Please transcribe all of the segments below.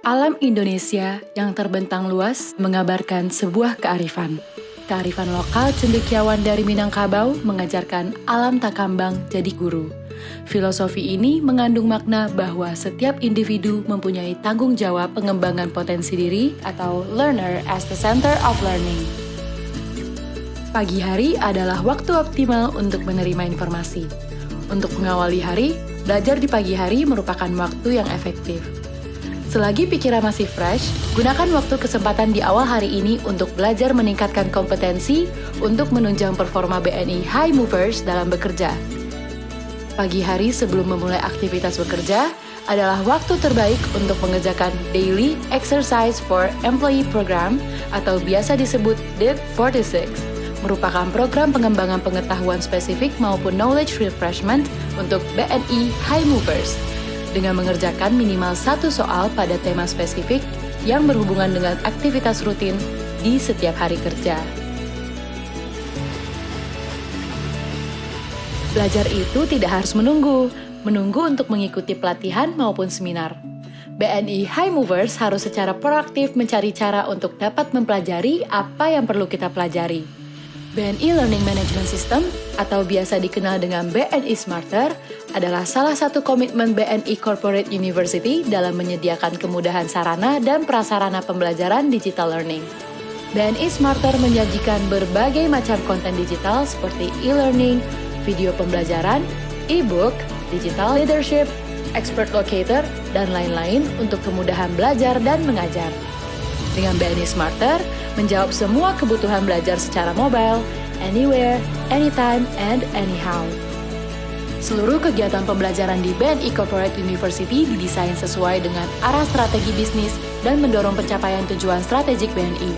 Alam Indonesia yang terbentang luas mengabarkan sebuah kearifan. Kearifan lokal cendekiawan dari Minangkabau mengajarkan alam takambang jadi guru. Filosofi ini mengandung makna bahwa setiap individu mempunyai tanggung jawab pengembangan potensi diri atau learner as the center of learning. Pagi hari adalah waktu optimal untuk menerima informasi. Untuk mengawali hari, belajar di pagi hari merupakan waktu yang efektif. Selagi pikiran masih fresh, gunakan waktu kesempatan di awal hari ini untuk belajar meningkatkan kompetensi untuk menunjang performa BNI High Movers dalam bekerja. Pagi hari sebelum memulai aktivitas bekerja adalah waktu terbaik untuk mengerjakan Daily Exercise for Employee Program atau biasa disebut DIP 46, merupakan program pengembangan pengetahuan spesifik maupun knowledge refreshment untuk BNI High Movers, dengan mengerjakan minimal satu soal pada tema spesifik yang berhubungan dengan aktivitas rutin di setiap hari kerja. Belajar itu tidak harus menunggu untuk mengikuti pelatihan maupun seminar. BNI High Movers harus secara proaktif mencari cara untuk dapat mempelajari apa yang perlu kita pelajari. BNI Learning Management System atau biasa dikenal dengan BNI Smarter adalah salah satu komitmen BNI Corporate University dalam menyediakan kemudahan sarana dan prasarana pembelajaran digital learning. BNI Smarter menyajikan berbagai macam konten digital seperti e-learning, video pembelajaran, e-book, digital leadership, expert locator, dan lain-lain untuk kemudahan belajar dan mengajar. Dengan BNI Smarter, menjawab semua kebutuhan belajar secara mobile, anywhere, anytime, and anyhow. Seluruh kegiatan pembelajaran di BNI Corporate University didesain sesuai dengan arah strategi bisnis dan mendorong pencapaian tujuan strategik BNI.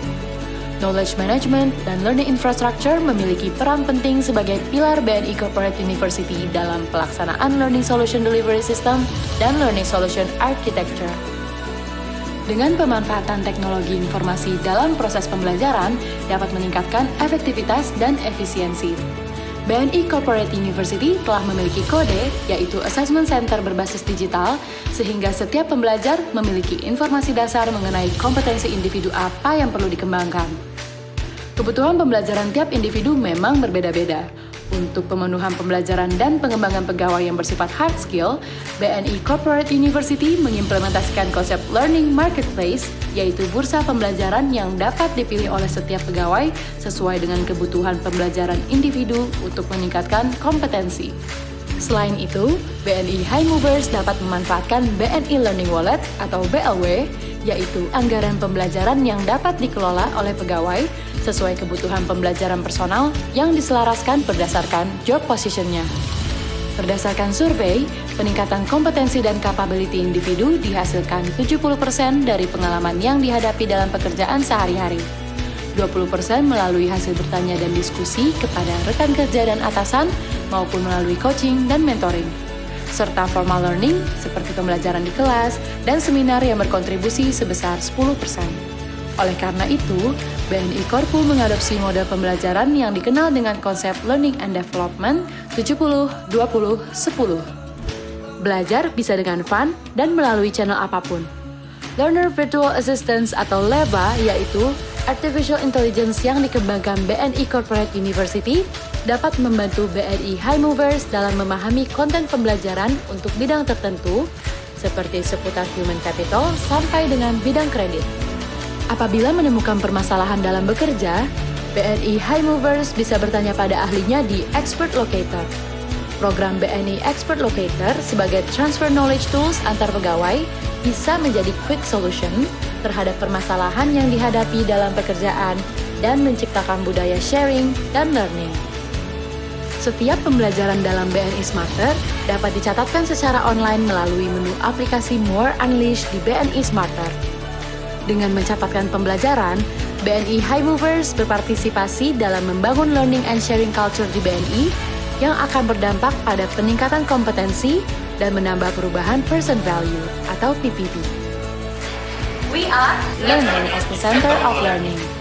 Knowledge Management dan Learning Infrastructure memiliki peran penting sebagai pilar BNI Corporate University dalam pelaksanaan Learning Solution Delivery System dan Learning Solution Architecture. Dengan pemanfaatan teknologi informasi dalam proses pembelajaran dapat meningkatkan efektivitas dan efisiensi. BNI Corporate University telah memiliki kode, yaitu Assessment Center berbasis digital, sehingga setiap pembelajar memiliki informasi dasar mengenai kompetensi individu apa yang perlu dikembangkan. Kebutuhan pembelajaran tiap individu memang berbeda-beda. Untuk pemenuhan pembelajaran dan pengembangan pegawai yang bersifat hard skill, BNI Corporate University mengimplementasikan konsep Learning Marketplace, yaitu bursa pembelajaran yang dapat dipilih oleh setiap pegawai sesuai dengan kebutuhan pembelajaran individu untuk meningkatkan kompetensi. Selain itu, BNI High Movers dapat memanfaatkan BNI Learning Wallet atau BLW, yaitu anggaran pembelajaran yang dapat dikelola oleh pegawai sesuai kebutuhan pembelajaran personal yang diselaraskan berdasarkan job position-nya. Berdasarkan survei, peningkatan kompetensi dan capability individu dihasilkan 70% dari pengalaman yang dihadapi dalam pekerjaan sehari-hari. 20% melalui hasil bertanya dan diskusi kepada rekan kerja dan atasan maupun melalui coaching dan mentoring. Serta formal learning seperti pembelajaran di kelas dan seminar yang berkontribusi sebesar 10%. Oleh karena itu, BNI Korpu mengadopsi model pembelajaran yang dikenal dengan konsep Learning and Development 70-20-10. Belajar bisa dengan fun dan melalui channel apapun. Learner Virtual Assistance atau LEVA, yaitu Artificial Intelligence yang dikembangkan BNI Corporate University, dapat membantu BNI High Movers dalam memahami konten pembelajaran untuk bidang tertentu, seperti seputar human capital sampai dengan bidang kredit. Apabila menemukan permasalahan dalam bekerja, BNI High Movers bisa bertanya pada ahlinya di Expert Locator. Program BNI Expert Locator sebagai transfer knowledge tools antar pegawai bisa menjadi quick solution terhadap permasalahan yang dihadapi dalam pekerjaan dan menciptakan budaya sharing dan learning. Setiap pembelajaran dalam BNI Smarter dapat dicatatkan secara online melalui menu aplikasi More Unleashed di BNI Smarter. Dengan mencatatkan pembelajaran, BNI High Movers berpartisipasi dalam membangun learning and sharing culture di BNI yang akan berdampak pada peningkatan kompetensi dan menambah perubahan person value atau PPV. We are Learning as the center of learning.